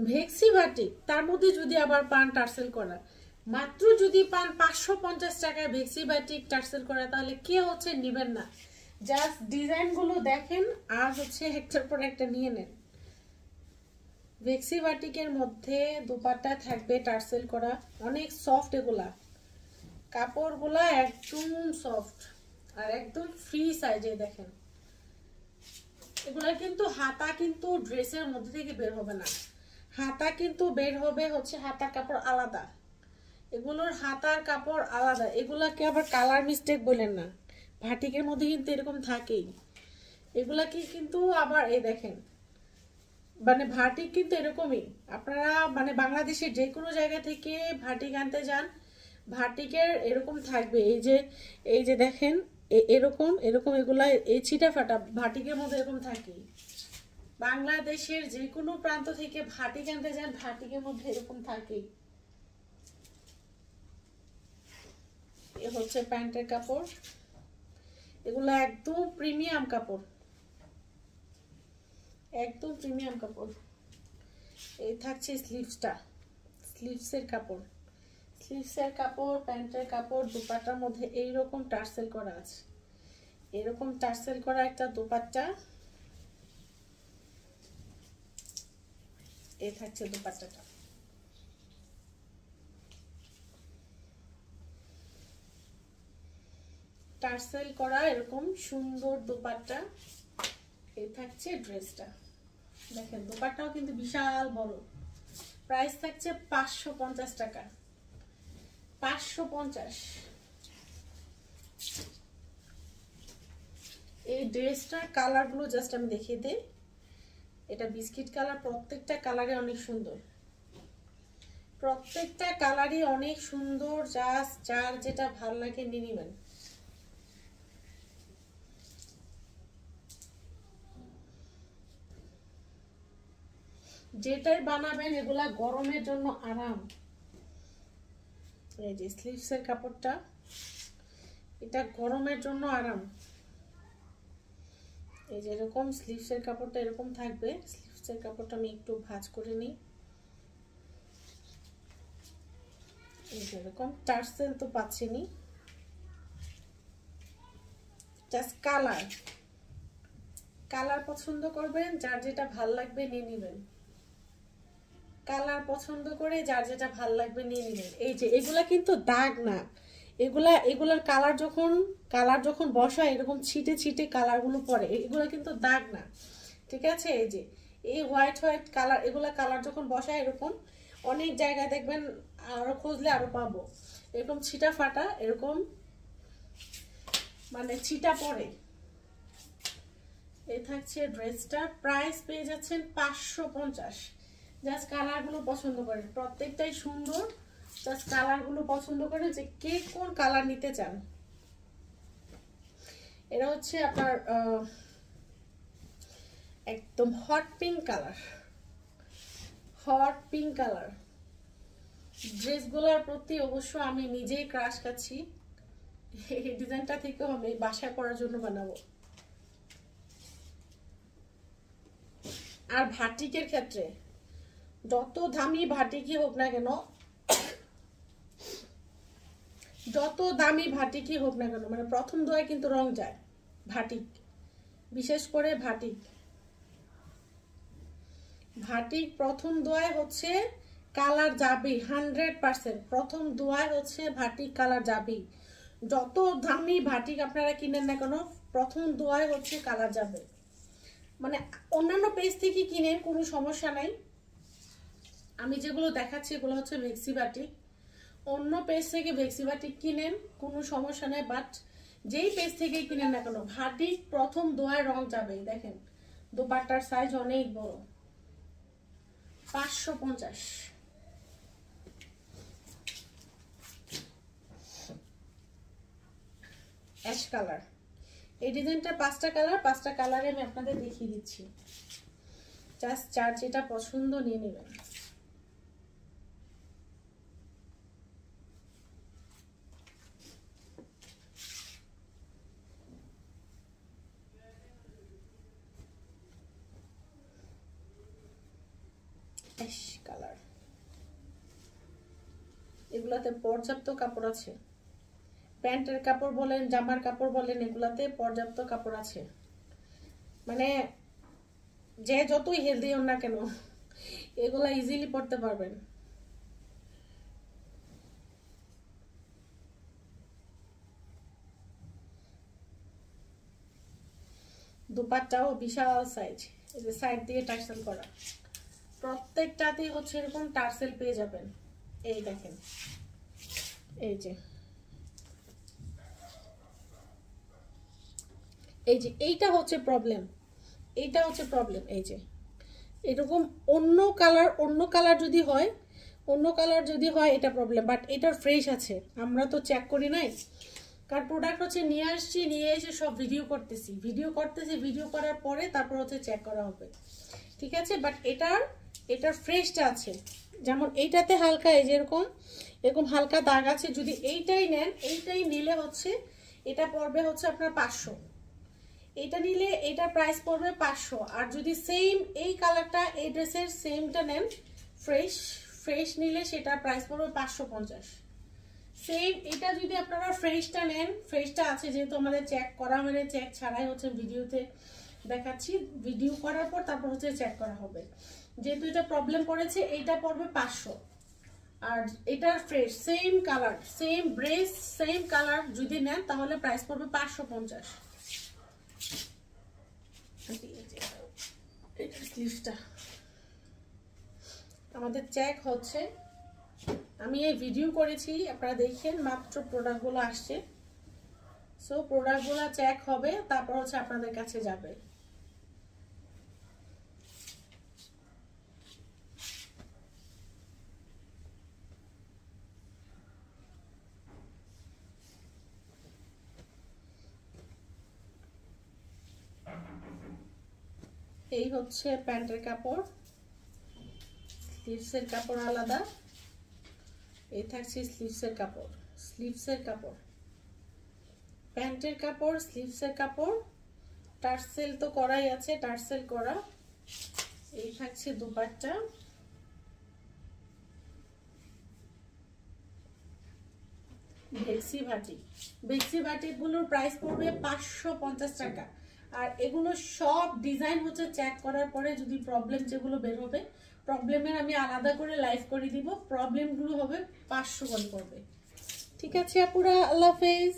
ভেক্সি batik, তার মধ্যে যদি আবার পান টার্সেল করা, মাত্র যদি পান 550 টাকায় ভেক্সি বাটিক টার্সেল করা, তাহলে কে হচ্ছে নেবেন না? জাস্ট ডিজাইন গুলো দেখেন আর হচ্ছে একটার পর একটা নিয়ে নেন। ভেক্সি বাটিকের মধ্যে দুপাট্টা থাকবে টার্সেল করা, অনেক সফট, এগুলা কাপড়গুলা একদম সফট আর একদম ফ্রি সাইজে। দেখেন এগুলা কিন্তু হাতা কিন্তু ড্রেসের মধ্যে থেকে বের হবে না, হাতা কিন্তু বের হবে হচ্ছে হাতার কাপড় আলাদা, এগুলোর হাতার কাপড় আলাদা। এগুলাকে আবার কালার মিস্টেক বলেন না, ভাটিকের মধ্যে কিন্তু এরকম থাকেই। এগুলাকে কিন্তু আবার এই দেখেন, মানে ভাটিক কিন্তু এরকমই। আপনারা মানে বাংলাদেশের যে কোনো জায়গা থেকে ভাটিক আনতে যান, ভাটিকের এরকম থাকবে। এই যে দেখেন এরকম এরকম এগুলা এই ছিটা ফাটা ভাটিকের মধ্যে এরকম থাকে। বাংলাদেশের যে কোনো প্রান্ত থেকে ভাটিক আনতে যান, ভাটিকের মধ্যে এরকম থাকেই। এ হচ্ছে প্যান্টের কাপড়, এগুলো একদম প্রিমিয়াম কাপড়, একদম প্রিমিয়াম কাপড়। এই থাকছে স্লিভসটা, স্লিভসের কাপড়, স্লিভসের কাপড়, প্যান্টের কাপড়, দুপাট্টার মধ্যে এইরকম টার্সেল করা আছে, এরকম টার্সেল করা একটা দুপাট্টা। এই থাকছে দুপাট্টাটা, টার্সেল করা এরকম সুন্দর দুপাট্টা। এই থাকছে ড্রেসটা, দেখেন দুপাট্টাও কিন্তু বিশাল বড়। প্রাইস থাকছে 550 টাকা, 550। এই ড্রেসটার কালারগুলো জাস্ট আমি দেখিয়ে দিই। এটা বিস্কিট কালার, প্রত্যেকটা কালারে অনেক সুন্দর, প্রত্যেকটা কালারই অনেক সুন্দর। জাস্ট যার যেটা ভালো লাগে নিয়ে নেবেন। যেটাই বানাবেন এগুলা গরমের জন্য আরাম। এই যে স্লিভসের কাপড়টা, এটা গরমের জন্য আরাম। এই যে এরকম স্লিভসের কাপড়টা এরকম থাকবে। স্লিভসের কাপড়টা আমি একটু ভাঁজ করে নিই। এই যে এরকম টার্সেল তো পাচ্ছেনই। জাস্ট কালার, কালার পছন্দ করবেন, যার যেটা ভাল লাগবে নিয়ে নেবেন। কালার পছন্দ করে যার যেটা ভাল লাগবে নিয়ে নেবেন। এই যে এগুলা কিন্তু দাগ না, এগুলার কালার যখন বসায় এরকম ছিটে ছিটে কালারগুলো পড়ে, এগুলা কিন্তু দাগ না, ঠিক আছে? এই যে এই হোয়াইট হোয়াইট কালার, এগুলা কালার যখন বসায় এরকম অনেক জায়গায় দেখবেন, আরো খুঁজলে আরো পাবো, এরকম ছিটা ফাটা এরকম মানে ছিটা পড়ে। এই থাকছে ড্রেসটা, প্রাইস পেয়ে যাচ্ছেন 550। জাস্ট কালারগুলো পছন্দ করেন, প্রত্যেকটাই সুন্দর। জাস্ট কালারগুলো পছন্দ করেন যে কে কোন কালার নিতে চান। এটা হচ্ছে আপনার একদম hot pink colour, hot pink colour. ড্রেসগুলোর প্রতি অবশ্য আমি নিজেই ক্রাশ খাচ্ছি। এই ডিজাইনটা থেকেও আমি বাসায় পরার জন্য বানাবো। আর ভাটিকের ক্ষেত্রে যত দামি ভাটিকই হোক না কেন, যত দামি ভাটিকই হোক না কেন, মানে প্রথম দোয়ায় কিন্তু রং যায়। ভাটিক, বিশেষ করে ভাটিক, ভাটিক প্রথম দোয়ায় হচ্ছে কালার যাবে 100%। প্রথম দোয়ায় হচ্ছে ভাটিক কালার যাবে। যত দামি ভাটিক আপনারা কিনেন না কেন, প্রথম দোয়ায় হচ্ছে কালার যাবে। মানে অন্যান্য পেজ থেকে কিনেন কোনো সমস্যা নাই, আমি যেগুলো দেখাচ্ছি এগুলো হচ্ছে ভেক্সি বাটিক। অন্য পেজ থেকে ভেক্সি বাটিক কিনেন কোনো সমস্যা নেই, বাট যেই পেজ থেকে কিনেন না কেন ভাটিক প্রথম দোয়ায় রং যাবে। দেখেন দোপাট্টার সাইজ অনেক বড়, 550। অ্যাশ কালার, এই ডিজাইনটা 5টা কালার, 5টা কালারে আমি আপনাদের দেখিয়ে দিচ্ছি। জাস্ট যার যেটা পছন্দ নিয়ে নেবেন। অ্যাশ কালার, এগুলাতে পর্যাপ্ত কাপড় আছে, প্যান্টের কাপড় বলেন জামার কাপড় বলেন এগুলাতে পর্যাপ্ত কাপড় আছে, মানে যে যতই হেলদি হন না কেন এগুলা ইজিলি পরতে পারবেন। দুপাট্টাও বিশাল সাইজ, এই যে সাইড দিয়ে টার্সেল করা, প্রত্যেকটাতেই হচ্ছে এরকম টার্সেল পেয়ে যাবেন। এই দেখেন, এই যে এইটা হচ্ছে প্রবলেম, এইটা হচ্ছে প্রবলেম। এই যে এরকম অন্য কালার যদি হয়, এটা প্রবলেম, বাট এটার ফ্রেশ আছে। আমরা তো চেক করি নাই, কারণ প্রোডাক্ট হচ্ছে নিয়ে আসছি, নিয়ে এসে সব ভিডিও করার পরে তারপর হচ্ছে চেক করা হবে, ঠিক আছে। বাট এটার ফ্রেশটা আছে, যেমন এইটাতে হালকা এই যে এরকম হালকা দাগ আছে। যদি এইটাই নেন, এইটাই নিলে হচ্ছে এটা পড়বে হচ্ছে আপনার 500, এটা নিলে এটার প্রাইস পড়বে 500। আর যদি সেম এই কালারটা এই ড্রেসের সেমটা নেন, ফ্রেশ নিলে সেটার প্রাইস পড়বে 550। সেম এটা যদি আপনারা ফ্রেশটা নেন, ফ্রেশটা আছে যেহেতু আমাদের চেক করা মানে চেক ছাড়াই হচ্ছে ভিডিওতে দেখাচ্ছি, ভিডিও করার পর তারপর হচ্ছে চেক করা হবে। যেহেতু এটা প্রবলেম পড়েছে, এইটা পড়বে 500। আর এটা fresh same colour, same dress same colour যদি নেন তাহলে প্রাইস পড়বে 550। আমাদের চেক হচ্ছে, আমি এই ভিডিও করেছি আপনারা দেখেন, মাত্র প্রোডাক্টগুলো আসছে। সো প্রোডাক্টগুলো চেক হবে, তারপর হচ্ছে আপনাদের কাছে যাবে। এই হচ্ছে প্যান্টের কাপড়, স্লিভসের কাপড় আলাদা, এই থাকছে স্লিভসের কাপড়, প্যান্টের কাপড়, স্লিভসের কাপড়, টার্সেল তো করাই আছে, টার্সেল করা। এই থাকছে দুপাট্টা, বেক্সি ভাটি গুলোর প্রাইস পড়বে 550 টাকা। আর এগুলো সব ডিজাইন হচ্ছে চেক করার পরে যদি প্রবলেম যেগুলো বের হবে, প্রবলেমের আমি আলাদা করে লাইভ করে দিব, প্রবলেমগুলো হবে 500 করে পড়বে। ঠিক আছে আপুরা, আল্লাহ হাফেজ।